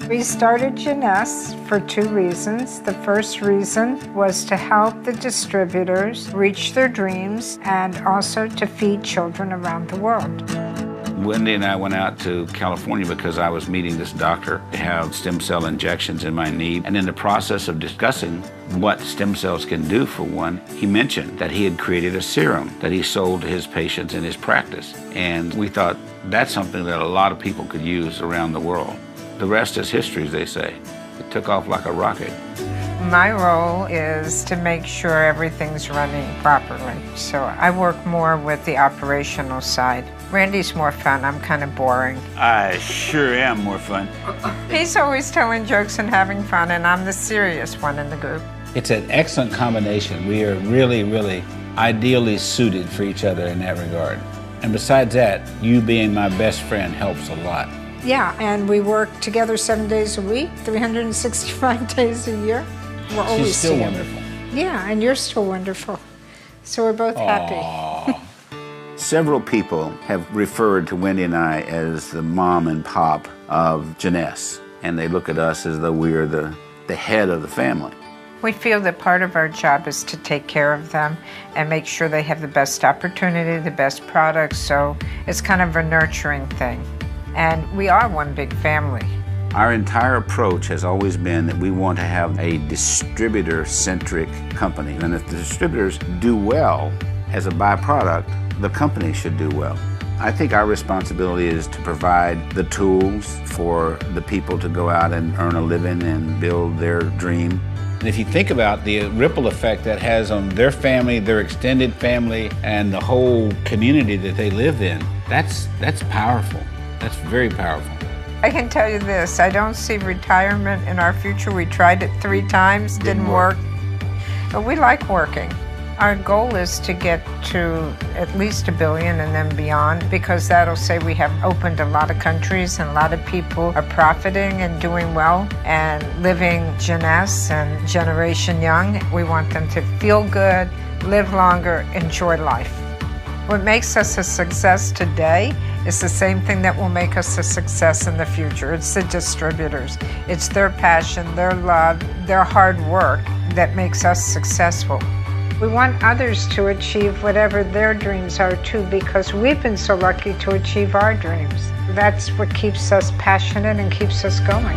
We started Jeunesse for two reasons. The first reason was to help the distributors reach their dreams and also to feed children around the world. Wendy and I went out to California because I was meeting this doctor to have stem cell injections in my knee. And in the process of discussing what stem cells can do for one, he mentioned that he had created a serum that he sold to his patients in his practice. And we thought that's something that a lot of people could use around the world. The rest is history, as they say. It took off like a rocket. My role is to make sure everything's running properly. So I work more with the operational side. Randy's more fun. I'm kind of boring. I sure am more fun. He's always telling jokes and having fun, and I'm the serious one in the group. It's an excellent combination. We are really, really ideally suited for each other in that regard. And besides that, you being my best friend helps a lot. Yeah, and we work together 7 days a week, 365 days a year. We're always She's still together. wonderful. Yeah, and you're still wonderful. So we're both happy. Several people have referred to Wendy and I as the mom and pop of Jeunesse, and they look at us as though we're the head of the family. We feel that part of our job is to take care of them and make sure they have the best opportunity, the best products, so it's kind of a nurturing thing. And we are one big family. Our entire approach has always been that we want to have a distributor-centric company. And if the distributors do well as a byproduct, the company should do well. I think our responsibility is to provide the tools for the people to go out and earn a living and build their dream. And if you think about the ripple effect that has on their family, their extended family, and the whole community that they live in, that's powerful. That's very powerful. I can tell you this, I don't see retirement in our future. We tried it 3 times, didn't work. But we like working. Our goal is to get to at least $1 billion and then beyond, because that'll say we have opened a lot of countries and a lot of people are profiting and doing well and living Jeunesse and Generation Young. We want them to feel good, live longer, enjoy life. What makes us a success today is the same thing that will make us a success in the future. It's the distributors. It's their passion, their love, their hard work that makes us successful. We want others to achieve whatever their dreams are too, because we've been so lucky to achieve our dreams. That's what keeps us passionate and keeps us going.